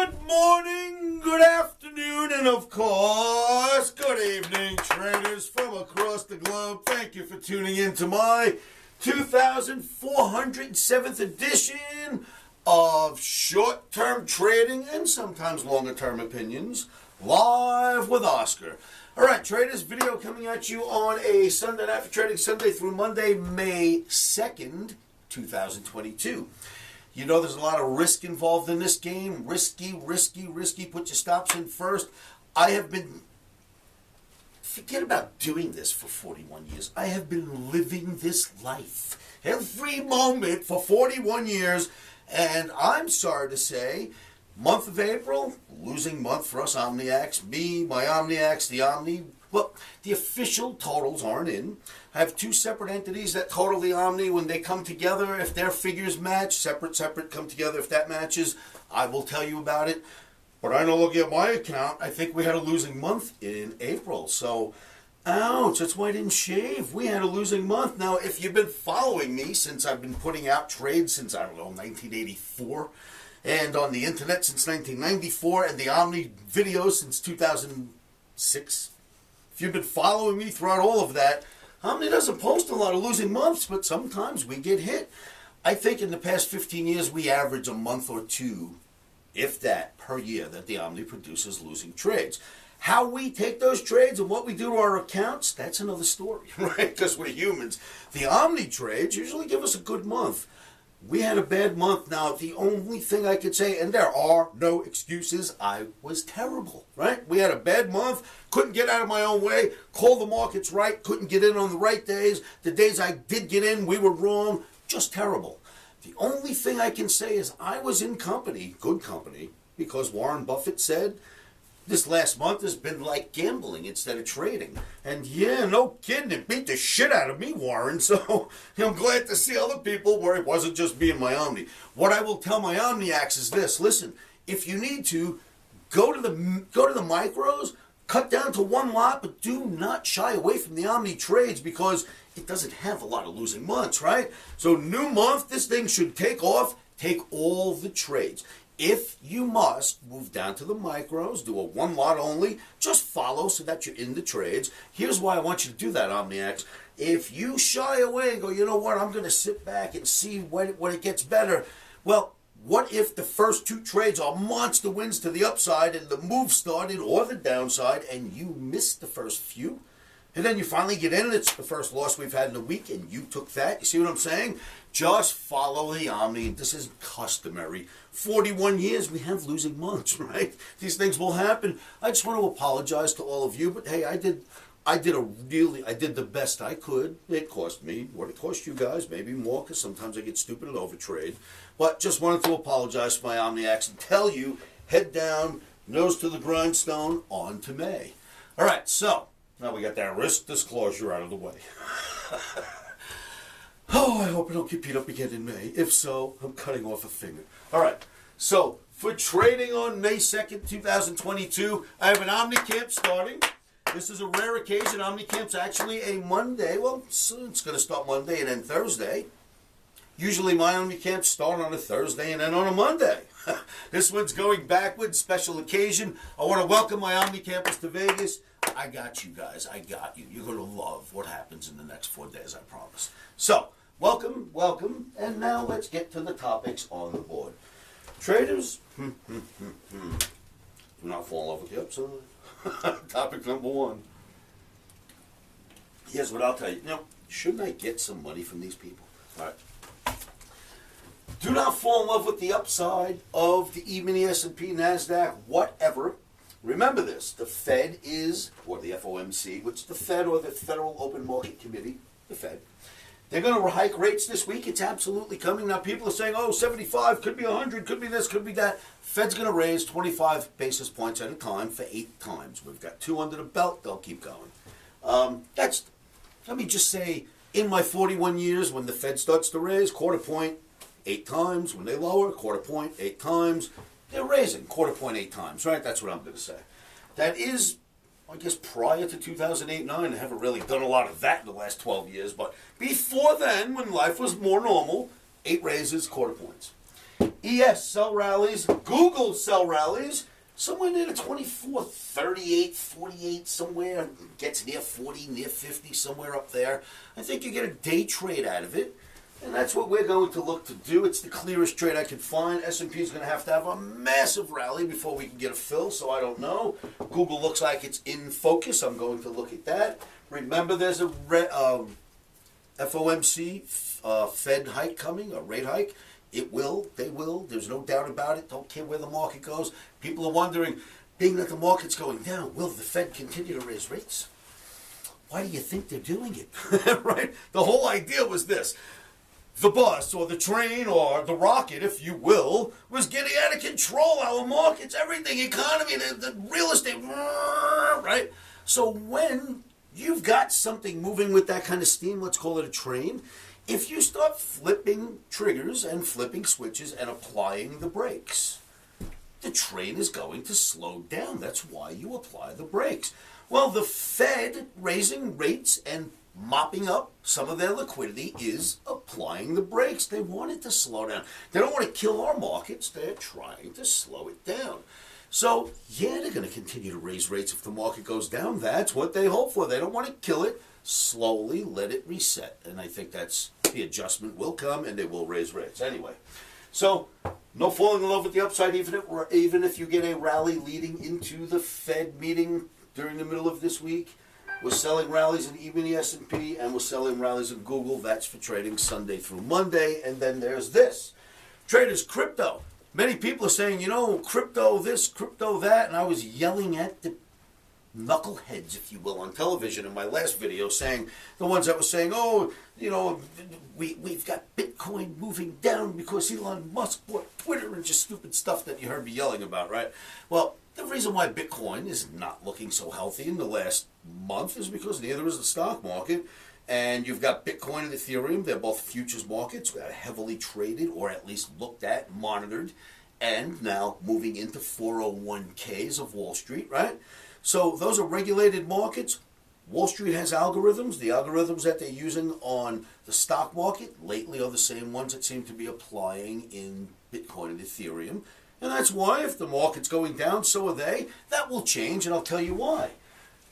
Good morning, good afternoon, and of course, good evening, traders from across the globe. Thank you for tuning in to my 2407th edition of short-term trading and sometimes longer-term opinions, live with Oscar. All right, traders, video coming at you on a Sunday night for trading, Sunday through Monday, May 2nd, 2022. You know there's a lot of risk involved in this game. Risky. Put your stops in first. I have been, forget about doing this for 41 years. I have been living this life every moment for 41 years. And I'm sorry to say, month of April, losing month for us Omniacs. Me, my Omniacs, the Omni. Well, the official totals aren't in. I have two separate entities that total the Omni. When they come together, if their figures match, separate, come together. If that matches, I will tell you about it. But I know looking at my account, I think we had a losing month in April. So, ouch, that's why I didn't shave. We had a losing month. Now, if you've been following me since I've been putting out trades since, 1984, and on the internet since 1994, and the Omni videos since 2006, if you've been following me throughout all of that, Omni doesn't post a lot of losing months, but sometimes we get hit. I think in the past 15 years, we average a month or two, if that, per year that the Omni produces losing trades. How we take those trades and what we do to our accounts, that's another story, right? Because we're humans. The Omni trades usually give us a good month. We had a bad month. Now, the only thing I could say, and there are no excuses, I was terrible, right? We had a bad month, couldn't get out of my own way, called the markets right, couldn't get in on the right days. The days I did get in, we were wrong, just terrible. The only thing I can say is I was in company, good company, because Warren Buffett said, this last month has been like gambling instead of trading. And yeah, no kidding, it beat the shit out of me, Warren. So I'm glad to see other people where it wasn't just me and my Omni. What I will tell my Omniacs is this. Listen, if you need to, go to the micros, cut down to one lot, but do not shy away from the Omni trades because it doesn't have a lot of losing months, right? So new month, this thing should take off. Take all the trades. If you must, move down to the micros, do a one lot only, just follow so that you're in the trades. Here's why I want you to do that, Omniacs. If you shy away and go, you know what, I'm going to sit back and see when it gets better. Well, what if the first two trades are monster wins to the upside and the move started or the downside and you missed the first few? And then you finally get in and it's the first loss we've had in a week and you took that. You see what I'm saying? Just follow the Omni. This is customary. 41 years, we have losing months, right? These things will happen. I just want to apologize to all of you, but hey, I did the best I could. It cost me what it cost you guys, maybe more, because sometimes I get stupid and overtrade. But just wanted to apologize for my Omniacs and tell you, head down, nose to the grindstone, on to May. All right, so now we got that risk disclosure out of the way. Oh, I hope I don't get beat up again in May. If so, I'm cutting off a finger. All right, so for trading on May 2nd, 2022, I have an OmniCamp starting. This is a rare occasion. OmniCamp's actually a Monday. Well, it's going to start Monday and end Thursday. Usually my OmniCamps start on a Thursday and end on a Monday. This one's going backwards, special occasion. I want to welcome my OmniCampers to Vegas. I got you guys. I got you. You're going to love what happens in the next 4 days, I promise. So, welcome, and now let's get to the topics on the board. Traders, do not fall in love with the upside. Topic number one. Here's what I'll tell you. Now, shouldn't I get some money from these people? All right. Do not fall in love with the upside of the E-mini S&P, NASDAQ, whatever. Remember this, the Fed is, or the FOMC, which is the Fed or the Federal Open Market Committee, the Fed. They're going to hike rates this week. It's absolutely coming. Now people are saying, oh, 75, could be 100, could be this, could be that. Fed's going to raise 25 basis points at a time for 8 times. We've got 2 under the belt. They'll keep going. Let me just say, in my 41 years, when the Fed starts to raise, quarter point, 8 times. When they lower, quarter point, 8 times. They're raising quarter point 8 times, right? That's what I'm going to say. That is, I guess, prior to 2008-9. I haven't really done a lot of that in the last 12 years. But before then, when life was more normal, 8 raises, quarter points. ES sell rallies, Google sell rallies, somewhere near the 24, 38, 48, somewhere, gets near 40, near 50, somewhere up there. I think you get a day trade out of it, and that's what we're going to look to do. It's the clearest trade I could find. S&P is going to have a massive rally before we can get a fill, so I don't know. Google looks like it's in focus. I'm going to look at that. Remember, there's a FOMC Fed hike coming, a rate hike. It will, they will, there's no doubt about it. Don't care where the market goes. People are wondering, being that the market's going down, will the Fed continue to raise rates? Why do you think they're doing it? Right? The whole idea was this. The bus or the train or the rocket, if you will, was getting out of control. Our markets, everything, economy, the real estate, right? So when you've got something moving with that kind of steam, let's call it a train, if you start flipping triggers and flipping switches and applying the brakes, the train is going to slow down. That's why you apply the brakes. Well, the Fed raising rates and mopping up some of their liquidity is applying the brakes. They want it to slow down. They don't want to kill our markets. They're trying to slow it down. So, yeah, they're going to continue to raise rates if the market goes down. That's what they hope for. They don't want to kill it. Slowly let it reset. And I think that's the adjustment will come and they will raise rates. Anyway, so no falling in love with the upside, even if you get a rally leading into the Fed meeting during the middle of this week. We're selling rallies in even the S&P and we're selling rallies in Google. That's for trading Sunday through Monday. And then there's this. Traders, crypto. Many people are saying, you know, crypto this, crypto that. And I was yelling at the knuckleheads, if you will, on television in my last video, saying, the ones that were saying, oh, you know, we've got Bitcoin moving down because Elon Musk bought Twitter and just stupid stuff that you heard me yelling about, right? Well, the reason why Bitcoin is not looking so healthy in the last month is because neither is the stock market. And you've got Bitcoin and Ethereum. They're both futures markets that are heavily traded or at least looked at, monitored, and now moving into 401ks of Wall Street, right? So those are regulated markets. Wall Street has algorithms. The algorithms that they're using on the stock market lately are the same ones that seem to be applying in Bitcoin and Ethereum. And that's why if the market's going down, so are they. That will change, and I'll tell you why.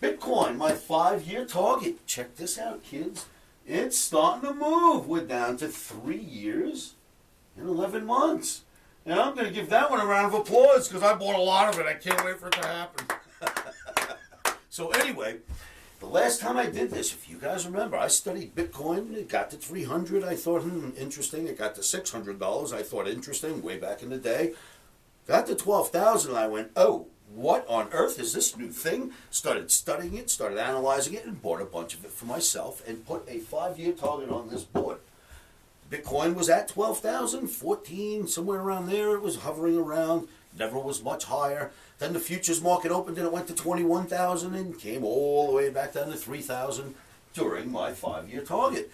Bitcoin, my 5-year target. Check this out, kids. It's starting to move. We're down to 3 years and 11 months. And I'm going to give that one a round of applause because I bought a lot of it. I can't wait for it to happen. So anyway, the last time I did this, if you guys remember, I studied Bitcoin. It got to 300. I thought, interesting. It got to $600. I thought, interesting, way back in the day. Got to 12,000. I went, oh, what on earth is this new thing? Started studying it, started analyzing it, and bought a bunch of it for myself and put a 5-year target on this board. Bitcoin was at 12,000, 14, somewhere around there. It was hovering around. Never was much higher. Then the futures market opened and it went to 21,000 and came all the way back down to 3,000 during my 5-year target.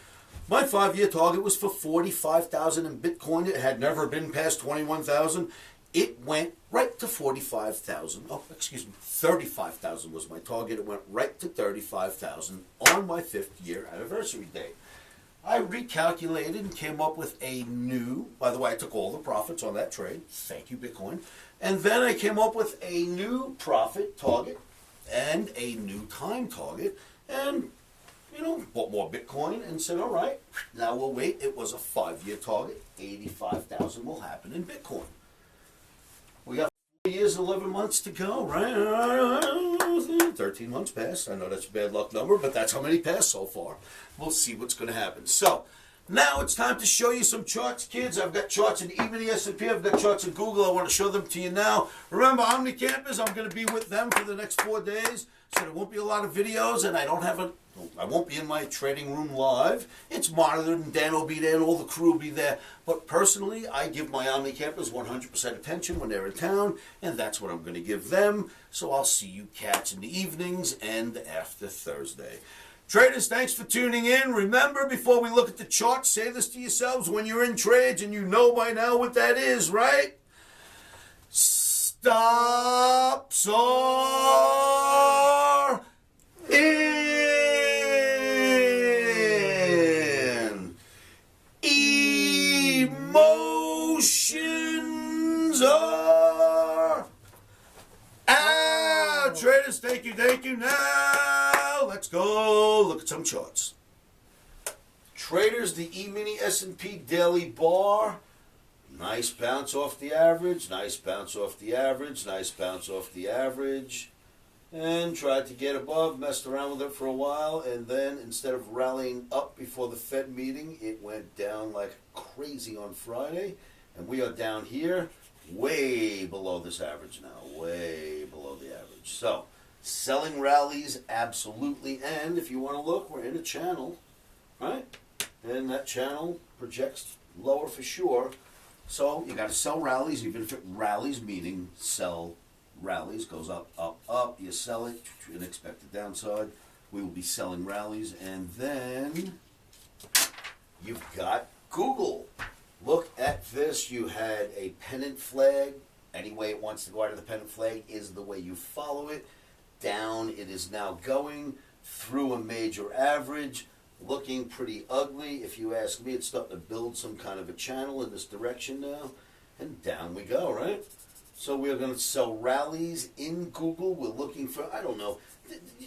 My 5-year target was for 45,000 in Bitcoin. It had never been past 21,000. It went right to 45,000. Oh, excuse me, 35,000 was my target. It went right to 35,000 on my 5th year anniversary date. I recalculated and came up with a new, by the way, I took all the profits on that trade. Thank you, Bitcoin. And then I came up with a new profit target and a new time target and, you know, bought more Bitcoin and said, all right, now we'll wait. It was a 5-year target. 85,000 will happen in Bitcoin. We got 4 years, 11 months to go, right? 13 months passed. I know that's a bad luck number, but that's how many passed so far. We'll see what's going to happen. So, now it's time to show you some charts, kids. I've got charts in even the S&P. I've got charts in Google. I want to show them to you now. Remember, OMNI campers, I'm going to be with them for the next 4 days. So there won't be a lot of videos, and I won't be in my trading room live. It's monitored, and Dan will be there, and all the crew will be there. But personally, I give my OMNI campers 100% attention when they're in town, and that's what I'm going to give them. So I'll see you cats in the evenings and after Thursday. Traders, thanks for tuning in. Remember, before we look at the chart, say this to yourselves when you're in trades, and you know by now what that is, right? Stops are in. Emotion right, traders, thank you. Now, let's go look at some charts. Traders, the E-mini S&P daily bar. Nice bounce off the average, nice bounce off the average, nice bounce off the average. And tried to get above, messed around with it for a while, and then instead of rallying up before the Fed meeting, it went down like crazy on Friday. And we are down here, way below this average now, way below the average. So, selling rallies, absolutely. And if you want to look, we're in a channel, right? And that channel projects lower for sure. So, you got to sell rallies, even if it rallies, meaning sell rallies, goes up, up, up, you sell it, and expect the downside. We will be selling rallies, and then you've got Google. Look at this. You had a pennant flag. Any way it wants to go out of the pennant flag is the way you follow it. Down it is now going through a major average, looking pretty ugly. If you ask me, it's starting to build some kind of a channel in this direction now, and down we go, right? So we're going to sell rallies in Google. We're looking for, I don't know,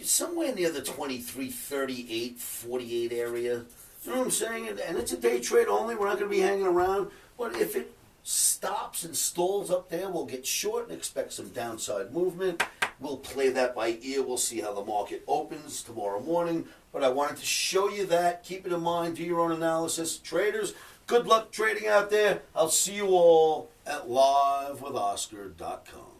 somewhere near the 23, 38, 48 area. You know what I'm saying? And it's a day trade only. We're not going to be hanging around. But if it stops and stalls up there, we'll get short and expect some downside movement. We'll play that by ear. We'll see how the market opens tomorrow morning. But I wanted to show you that. Keep it in mind. Do your own analysis. Traders, good luck trading out there. I'll see you all at livewithoscar.com.